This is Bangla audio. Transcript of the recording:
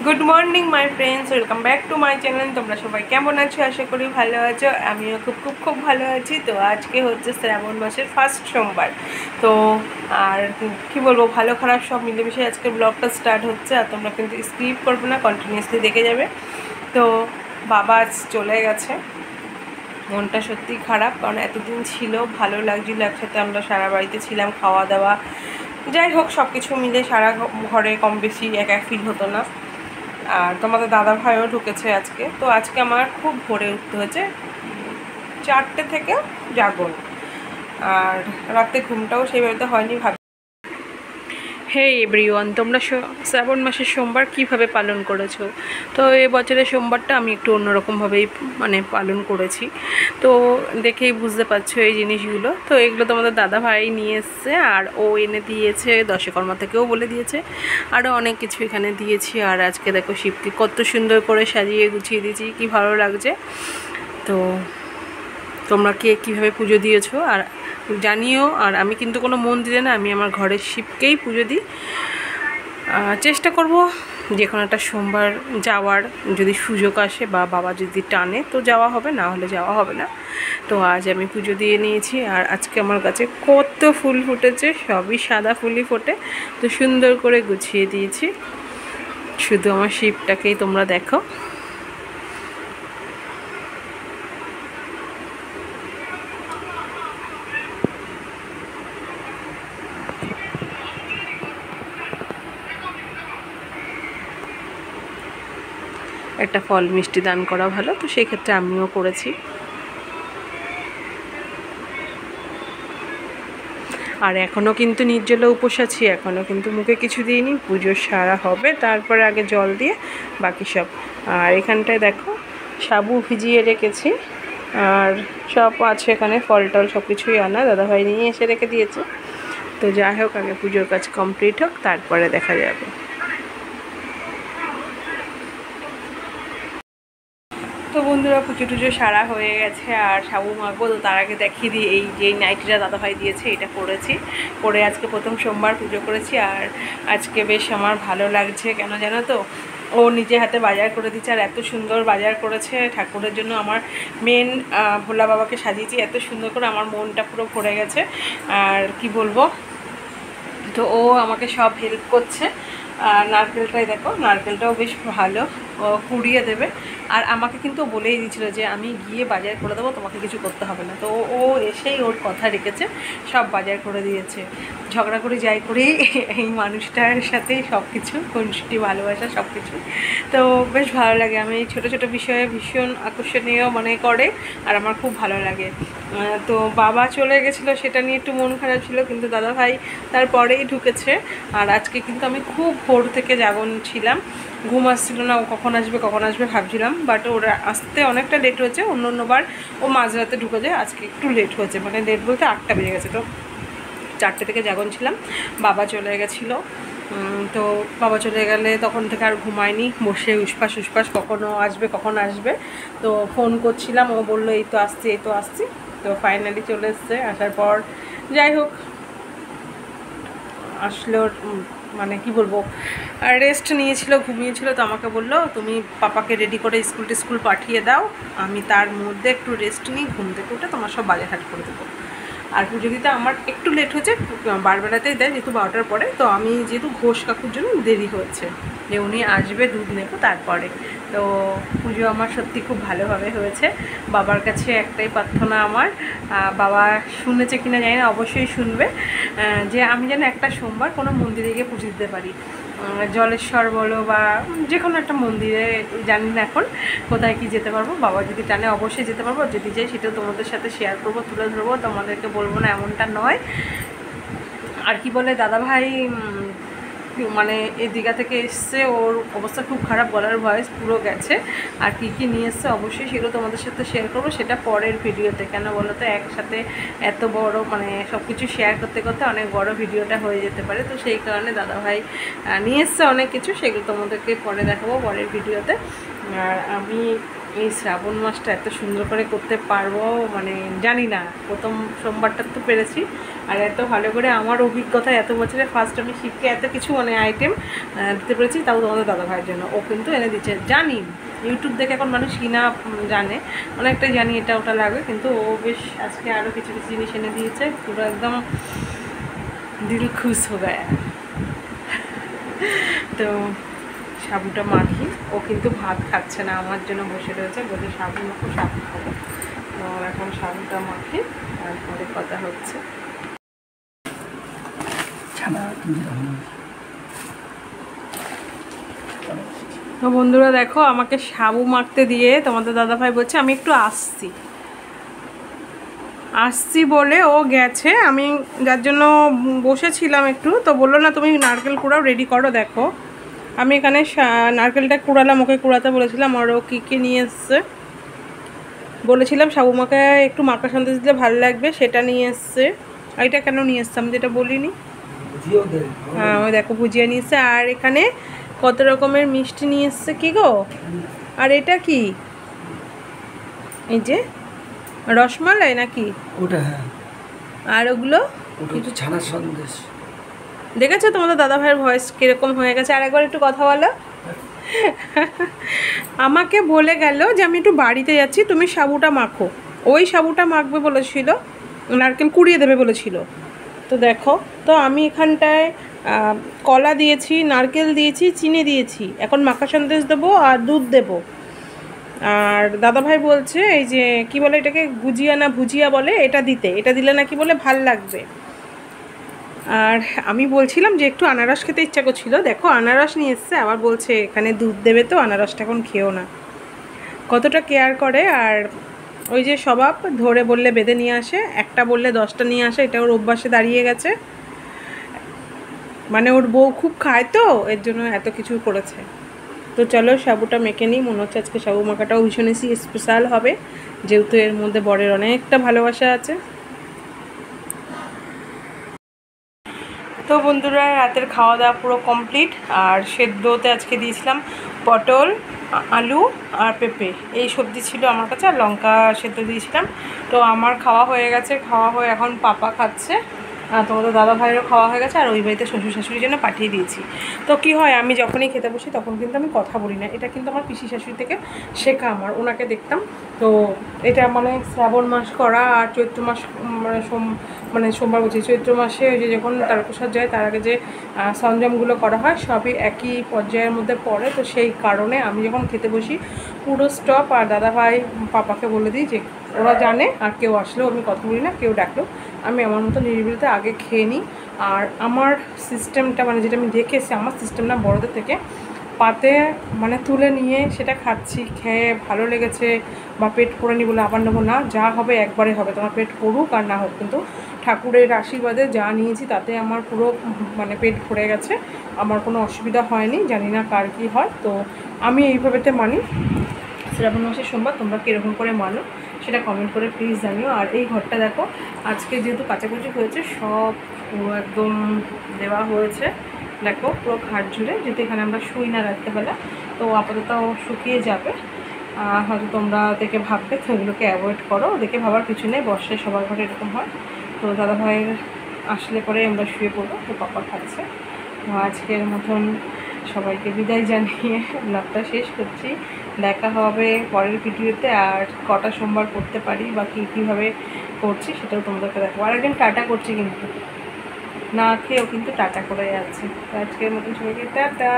Good morning my friends, welcome back to my channel. তোমরা সবাই কেমন আছো? আশা করি ভালো আছো। আমিও খুব ভালো আছি। তো আজকে হচ্ছে শ্রাবণ মাসের ফার্স্ট সোমবার। তো আর কি বলবো, ভালো খারাপ সব মিলেমিশে আজকে ব্লগটা স্টার্ট হচ্ছে। আর তোমরা কিন্তু স্কিপ করবে না, কন্টিনিউসলি দেখে যাবে। তো বাবা আজ চলে গেছে, মনটা সত্যি খারাপ, কারণ এতদিন ছিল, ভালো লাগছিল, একসাথে আমরা সারা বাড়িতে ছিলাম, খাওয়া দাওয়া, যাই হোক সব কিছু মিলে সারা ঘরে কম বেশি এক ফিল হতো না। আর তোমাদের দাদা ভাইও ঢুকেছে আজকে। তো আজকে আমার খুব ভোরে উঠতে হয়েছে, 4টে থেকে জাগন, আর রাতে ঘুমটাও সেইভাবে হয়নি। হে এভরিওয়ান, তোমরা শ্রাবণ মাসের সোমবার কিভাবে পালন করেছো? তো এবছরের সোমবারটা আমি একটু অন্যরকমভাবেই পালন করেছি। তো দেখেই বুঝতে পারছো এই জিনিসগুলো। তো এগুলো তোমাদের দাদা ভাই নিয়ে এসছে, আর ও এনে দিয়েছে, দশকর্মা থেকেও বলে দিয়েছে, আরও অনেক কিছু এখানে দিয়েছি। আর আজকে দেখো শিবকে কত সুন্দর করে সাজিয়ে গুছিয়ে দিয়েছি, কি ভালো লাগছে। তো তোমরা কে কীভাবে পুজো দিয়েছো আর জানিও। আর আমি কিন্তু কোনো মন্দিরে না, আমি আমার ঘরের শিবকেই পুজো দিই। চেষ্টা করব যে কোনো একটা সোমবার যাওয়ার, যদি সুযোগ আসে বা বাবা যদি টানে তো যাওয়া হবে, না হলে যাওয়া হবে না। তো আজ আমি পুজো দিয়ে নিয়েছি। আর আজকে আমার কাছে কত ফুল ফুটেছে, সবই সাদা ফুলই ফোটে। তো সুন্দর করে গুছিয়ে দিয়েছি। শুধু আমার শিবটাকেই তোমরা দেখো। একটা ফল মিষ্টি দান করা ভালো, তো সেই ক্ষেত্রে আমিও করেছি। আর এখনও কিন্তু নির্জলা উপোস আছি, এখনও কিন্তু মুখে কিছু দিইনি। পুজো সারা হবে, তারপরে আগে জল দিয়ে বাকি সব। আর এখানটায় দেখো সাবু ভিজিয়ে রেখেছি, আর সব আছে এখানে, ফল টল সব কিছুই আনা, দাদাভাই নিয়ে এসে রেখে দিয়েছে। তো যাই হোক, আগে পুজোর কাজ কমপ্লিট হোক, তারপরে দেখা যাবে। তো বন্ধুরা, পুজো টুজো সারা হয়ে গেছে, আর সাবু মাখবো। তো তার আগে দেখিয়ে দিই, এই যে নাইটিটা দাদাভাই দিয়েছে, এটা পরেছি, পরে আজকে প্রথম সোমবার পুজো করেছি। আর আজকে বেশ আমার ভালো লাগছে, কেন জানো তো, ও নিজে হাতে বাজার করে দিচ্ছে, আর এত সুন্দর বাজার করেছে ঠাকুরের জন্য। আমার মেন ভোলা বাবাকে সাজিয়েছি এত সুন্দর করে, আমার মনটা পুরো ভরে গেছে। আর কি বলবো, তো ও আমাকে সব হেল্প করছে। আর নারকেলটাই দেখো, নারকেলটাও বেশ ভালো, কুড়িয়ে দেবে। আর আমাকে কিন্তু বলেই দিয়েছিল যে আমি গিয়ে বাজার করে দেবো, তোমাকে কিছু করতে হবে না। তো ও এসেই ওর কথা রেখেছে, সব বাজার করে দিয়েছে। ঝগড়া করে যাই করি এই মানুষটার সাথে সব কিছু, খুনসুটি ভালোবাসা সব কিছু। তো বেশ ভালো লাগে, আমি এই ছোটো ছোটো বিষয়ে ভীষণ আকর্ষণীয় মনে করে, আর আমার খুব ভালো লাগে। তো বাবা চলে গেছিলো, সেটা নিয়ে একটু মন খারাপ ছিল, কিন্তু দাদাভাই তারপরেই ঢুকেছে। আর আজকে কিন্তু আমি খুব ভোর থেকে জাগন ছিলাম, ঘুম আসছিল না, ও কখন আসবে ভাবছিলাম। বাট ওরা আসতে অনেকটা লেট হয়েছে, অন্যবার ও মাঝরাতে ঢুকে যায়, আজকে একটু লেট হয়েছে, লেট বলতে 8টা বেজে গেছে। তো 4টে থেকে জাগন ছিলাম, বাবা চলে গেছিলো। তো বাবা চলে গেলে তখন থেকে আর ঘুমায়নি, বসে উসপাস কখন আসবে। তো ফোন করছিলাম, ও বললো এই তো আসছি। তো ফাইনালি চলে এসছে। আসার পর যাই হোক, আসলো, কি বলবো, রেস্ট নিয়েছিল, ঘুমিয়েছিল। তো আমাকে বললো তুমি পাপাকে রেডি করে স্কুল পাঠিয়ে দাও, আমি তার মধ্যে একটু রেস্ট নিই, ঘুম থেকে উঠে তোমার সব বাজার হাট করে দেবো। আর পুজো দিতে আমার একটু লেট হয়েছে, বারবেলাতেই দেয় যেহেতু 12টার পরে। তো আমি যেহেতু ঘোষ কাকুর জন্য দেরি হয়েছে, যে উনি আসবে দুধ নেবো তারপরে। তো পুজো আমার সত্যি খুব ভালোভাবে হয়েছে। বাবার কাছে একটাই প্রার্থনা আমার, বাবা শুনেছে কিনা জানি না, অবশ্যই শুনবে, যে আমি যেন একটা সোমবার কোনো মন্দিরে গিয়ে পুজো দিতে পারি। জলেশ্বর বলো বা যে কোনো একটা মন্দিরে, জানি না এখন কোথায় কি যেতে পারবো। বাবা যদি টানে অবশ্যই যেতে পারবো, যদি যাই সেটাও তোমাদের সাথে শেয়ার করবো, তুলে ধরবো, তোমাদেরকে বলবো না এমনটা নয়। আর কি বলে, দাদাভাই এই দীঘা থেকে এসছে, ওর অবস্থা খুব খারাপ, গলার ভয়েস পুরো গেছে। আর কী নিয়ে এসছে অবশ্যই সেগুলো তোমাদের সাথে শেয়ার করবো, সেটা পরের ভিডিওতে। কেন বলো তো, একসাথে এত বড় সব কিছু শেয়ার করতে করতে অনেক বড় ভিডিওটা হয়ে যেতে পারে। তো সেই কারণে দাদাভাই নিয়ে এসছে অনেক কিছু, সেগুলো তোমাদেরকে পরে দেখাবো পরের ভিডিওতে। আর আমি এই শ্রাবণ মাসটা এত সুন্দর করে করতে পারবো মানে জানি না। প্রথম সোমবারটা তো পেরেছি, আর এত ভালো করে আমার অভিজ্ঞতা এত বছরে ফার্স্ট আমি শিখকে এত কিছু মানে আইটেম দিতে পেরেছি, তাও তোমাদের দাদাভাইয়ের জন্য। ও কিন্তু এনে দিচ্ছে। জানি ইউটিউব দেখে এখন মানুষ কিনা জানে, অনেকটাই জানি এটা ওটা লাগে, কিন্তু ও বেশ আজকে আরও কিছু কিছু জিনিস এনে দিয়েছে, পুরো একদম দিল খুশ হয়ে গায়া। তো সাবুটা মাখি। ও কিন্তু ভাত খাচ্ছে না, আমার জন্য বসে রয়েছে, বলে সাবু মাখো, সাবু খাবো। তো এখন সাবুটা মাখি, তারপরে কথা হচ্ছে। তো বন্ধুরা দেখো, আমাকে সাবু মাখতে দিয়ে তোমাদের দাদাভাই বলছে আমি একটু আসছি বলে ও গেছে। আমি যার জন্য বসেছিলাম একটু, তো বললো না তুমি নারকেল কুড়াও, রেডি করো। দেখো আমি এখানে নারকেলটা কুড়ালাম, ওকে কুড়াতে বলেছিলাম, আর ও কী নিয়ে এসছে বলেছিলাম সাবু মাখা একটু মাখা সন্দেশ দিলে ভালো লাগবে, সেটা নিয়ে এসছে। এটা কেন নিয়ে এসছে আমি যেটা বলিনি। হ্যাঁ ওই দেখো ভুজিয়া নিয়ে এসছে, আর এখানে কত রকমের মিষ্টি নিয়ে এসছে। কী গো, আর এটা কি, এই যে রসমালাই নাকি ওটা? হ্যাঁ। আর ওগুলো কিছু ছানার সন্দেশ। দেখেছো তোমাদের দাদা ভাইয়ের ভয়েস কিরকম হয়ে গেছে? আর একবার একটু কথা বলো। আমাকে বলে গেল যে আমি একটু বাড়িতে যাচ্ছি, তুমি সাবুটা মাখো। ওই সাবুটা মাখবে বলেছিল, নারকেল কুড়িয়ে দেবে বলেছিল। তো দেখো, তো আমি এখানটায় কলা দিয়েছি, নারকেল দিয়েছি, চিনি দিয়েছি, এখন মাখা সন্দেশ দেবো আর দুধ দেবো। আর দাদাভাই বলছে এই যে কি বলে এটাকে, গুজিয়া না ভুজিয়া বলে, এটা দিলে নাকি বলে ভাল লাগবে। আর আমি বলছিলাম যে একটু আনারস খেতে ইচ্ছা করছিল, দেখো আনারস নিয়ে এসছে, আবার বলছে এখানে দুধ দেবে, তো আনারসটা এখন খেও না। কতটা কেয়ার করে। আর ওই যে স্বভাব, ধরে বললে বেঁধে নিয়ে আসে, একটা বললে 10টা নিয়ে আসে, এটা ওর অভ্যাসে দাঁড়িয়ে গেছে। মানে ওর বউ খুব খায় তো, এর জন্য এত কিছু করেছে। তো চলো সাবুটা মেখে নিই। মনে হচ্ছে আজকে সাবু মাখাটাও ভীষণই স্পেশাল হবে, যেহেতু এর মধ্যে বরের অনেকটা ভালোবাসা আছে। তো বন্ধুরা, রাতের খাওয়া দাওয়া পুরো কমপ্লিট। আর সেদ্ধতে আজকে দিয়েছিলাম পটল, আলু আর পেঁপে, এই সবজি ছিল আমার কাছে, আর লঙ্কা সেদ্ধ দিয়েছিলাম। তো আমার খাওয়া হয়ে গেছে, খাওয়া হয়ে এখন পাপা খাচ্ছে, তোমাদের দাদা ভাইয়েরও খাওয়া হয়ে গেছে, আর ওই বাড়িতে শ্বশুর শাশুড়ির জন্য পাঠিয়ে দিয়েছি। তো কি হয়, আমি যখনই খেতে বসি তখন কিন্তু আমি কথা বলি না, এটা কিন্তু আমার পিসি শাশুড়ি থেকে শেখা, আমার ওনাকে দেখতাম। তো এটা মানে শ্রাবণ মাস করা, আর চৈত্র মাস মানে সোমবার বলছি, চৈত্র মাসে ওই যে যখন তারকেশ্বর যায় তার আগে যে সরঞ্জামগুলো করা হয় সবই একই পর্যায়ের মধ্যে পড়ে। তো সেই কারণে আমি যখন খেতে বসি পুরো স্টপ, আর দাদাভাই পাপাকে বলে দিই যে ওরা জানে, আর কেউ আসলেও আমি কথা বলি না, কেউ ডাকলেও আমি আমার মতো নিরিবিলিতে আগে খেয়ে নিই। আর আমার সিস্টেমটা মানে যেটা আমি দেখেছি, আমার সিস্টেম না বড়দের থেকে, পাতে মানে তুলে নিয়ে সেটা খাচ্ছি, খেয়ে ভালো লেগেছে বা পেট ভরে নি বলে আবার নেবো না, যা হবে একবারে হবে, তোমার পেট পড়ুক আর না হোক, কিন্তু ঠাকুরের আশীর্বাদে যা নিয়েছি তাতে আমার পুরো মানে পেট ভরে গেছে, আমার কোনো অসুবিধা হয়নি। জানি না কার কী হয়, তো আমি এইভাবেতে মানি। শ্রাবণ মাসের সোমবার তোমরা কীরকম করে মানো সেটা কমেন্ট করে প্লিজ জানিও। আর এই ঘরটা দেখো, আজকে যেহেতু কাচাকুচি হয়েছে, সব পুরো একদম দেওয়া হয়েছে, দেখো পুরো খাট জুড়ে, যেহেতু এখানে আমরা শুই না রাত্রেবেলা, তো আপাতত শুকিয়ে যাবে। হয়তো তোমরা দেখে ভাববে, তো এগুলোকে অ্যাভয়েড করো, দেখে ভাবার কিছু নেই, বর্ষায় সবার ঘরে এরকম হয়। তো দাদাভাইয়ের আসলে পরে আমরা শুয়ে পড়বো, তো পাপা খাচ্ছে। তো আজকের মতন সবাইকে বিদায় জানিয়ে ব্লগটা শেষ করছি। দেখা হবে পরের ভিডিওতে, আর কটা সোমবার করতে পারি বা কীভাবে করছি সেটাও তোমাদেরকে দেখাবো। আর একদিন টাটা করছি, কিন্তু না খেয়েও কিন্তু টাটা করে যাচ্ছে। তো আজকের মতন সবাইকে টাটা।